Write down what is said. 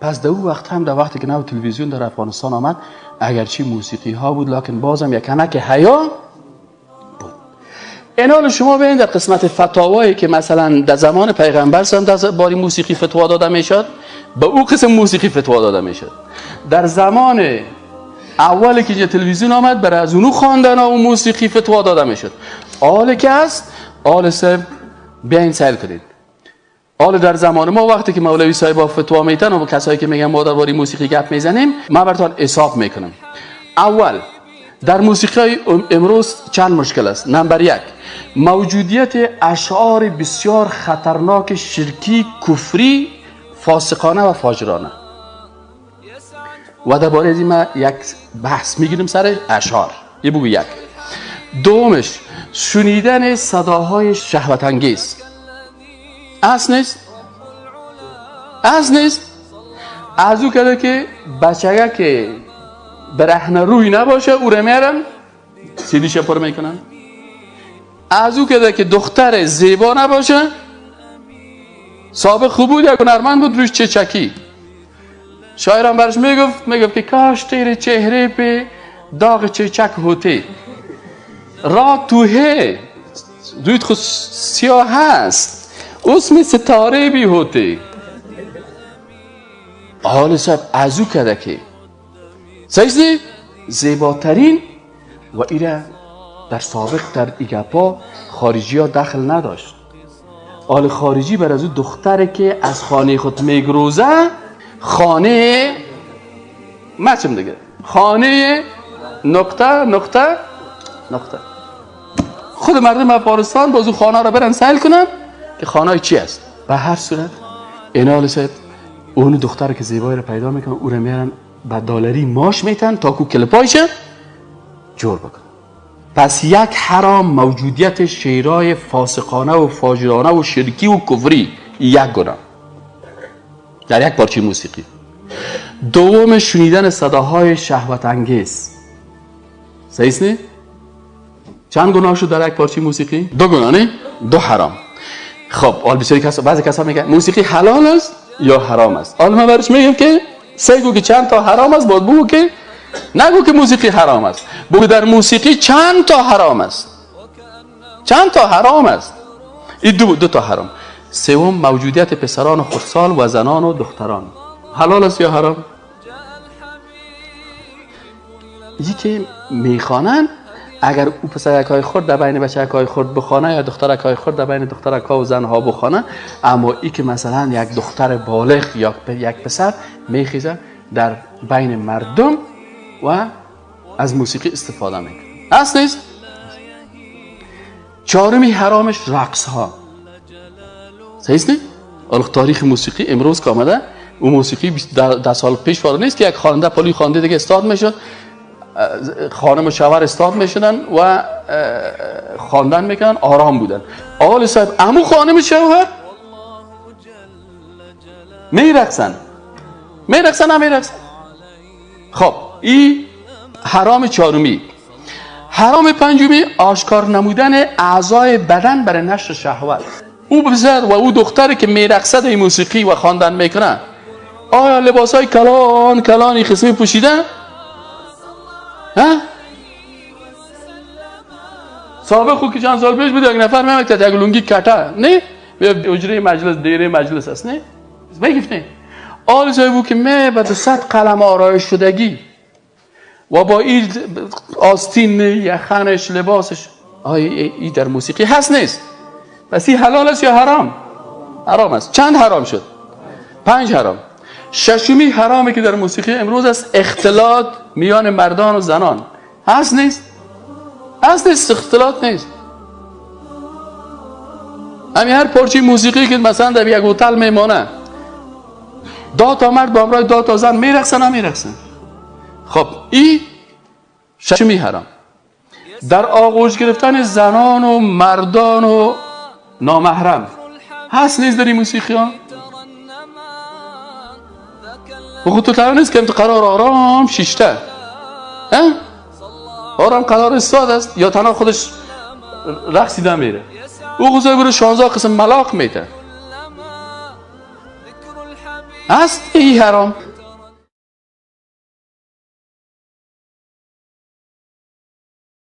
پس در اون وقت هم در وقتی که نو تلویزیون در افغانستان آمد اگرچه موسیقی ها بود لکن بازم یک کمک حیا بود. اینال شما ببینید در قسمت فتاوایی که مثلا در زمان پیغمبر هم در باری موسیقی فتوا داده میشد، به او قسم موسیقی فتوا داده میشد. در زمان اولی که تلویزیون آمد برای از اونو خواندن و موسیقی فتوا داده میشد. آل که است آل صاحب بیاین سیل کنید. آل در زمان ما وقتی که مولوی صاحب فتوا میتن و کسایی که میگن ما درباره موسیقی گپ میزنیم، من براتون حساب میکنم. اول در موسیقی امروز چند مشکل است. نمبر 1 موجودیت اشعار بسیار خطرناک شرکی، کفری، فاسقانه و فاجرانه. و درباره از این یک بحث میگیریم سر اشعار. یه بگو. 1 دومش شنیدن صداهای شهوت انگیز. اصل نیست از او کده که بچگه که برهنه روی نباشه او رو میارن سیدیش پر میکنن. از او کده که دختر زیبا نباشه، سابق خوب بود یک هنرمند بود روش چکی، شاعرم برش میگفت که کاش تیره چهره पे داغ چک होते را تو है رویت خود سیاه هست اسم ستاره بی होते. حال صاحب ازو کده که سیزی زیباترین و ایره در سابق در ایگپا خارجی ها دخل نداشت. آل خارجی بر از او دختره که از خانه خود میگروزه، خانه مچم دیگه، خانه نقطه خود مردم افغانستان بازو خانه را برن سیل کنن که خانه چی است. به هر صورت اینال صاحب اون دختر که زیبایی را پیدا میکنن او را میارن با دلاری ماش میتن تا کو کلپایشه جور بکن. پس یک حرام موجودیت شعرهای فاسقانه و فاجرانه و شرکی و کفری، یک گناه در یک پارچه موسیقی. دوم شنیدن صداهای شهوت انگیز. صحیح نه؟ چند گناه شد در یک پارچه موسیقی؟ 2 گناه نه؟ 2 حرام. خب حال بعضی کسا میگن موسیقی حلال است یا حرام است. حال من برش میگم که سگو که چند تا حرام است، باید بگو که نگو که موسیقی حرام است، بگو در موسیقی چند تا حرام است. این دو تا حرام. سوم موجودیت پسران خردسال و زنان و دختران. حلال است یا حرام؟ یکی که میخوانن اگر او پسرکای خرد در بین بچه‌کای خرد بخوانه یا دخترکای خرد در بین دخترکا و زنها بخوانه، اما ای که مثلا یک دختر بالغ یا یک پسر میخیزه در بین مردم و از موسیقی استفاده میکنه. اصل نیست. 4 حرامش رقص ها. صحیح نیست؟ اول تاریخ موسیقی امروز که آمده، اون موسیقی 10 سال پیش فارغ نیست که یک خواننده پلی خوانده دیگه استاد میشد، خانم و شوهر استاد میشدن و خواندن میکنن، آرام بودن. آل صاحب عمو خانم شوهر میرقصن. خب این حرام 4. حرام 5 آشکار نمودن اعضای بدن برای نشر شهوت. او پسر و او دختری که میرقصد این موسیقی و خواندن میکنن آیا لباسای کلانی قسمی پوشیدن؟ ها؟ سابق خود که چند سال پیش بود یک نفر میمکتد یک لونگی کتا نه؟ اجره مجلس دیره مجلس است نه؟ بگفت آل صاحبو که به 200 قلم آرایش شدگی و با این آستین یخنش لباسش ای در موسیقی هست نیست. پس این حلال است یا حرام؟ حرام است. چند حرام شد؟ 5 حرام. 6 حرامی که در موسیقی امروز است اختلاط میان مردان و زنان. هست نیست؟ اختلاط نیست. همین هر پارچه موسیقی که مثلا در یک هتل میمانه 2 تا مرد با همراه 2 تا زن میرقصن. خب این 6 حرام. در آغوش گرفتن زنان و مردان و نامحرم هست نیست در این موسیقی ها؟ خود تو تعریف نیست که قرار آرام 6 تا آرام قرار استاد است یا تنها خودش رقصیده میره. او خود بره 16 قسم ملاق میته. است ای حرام.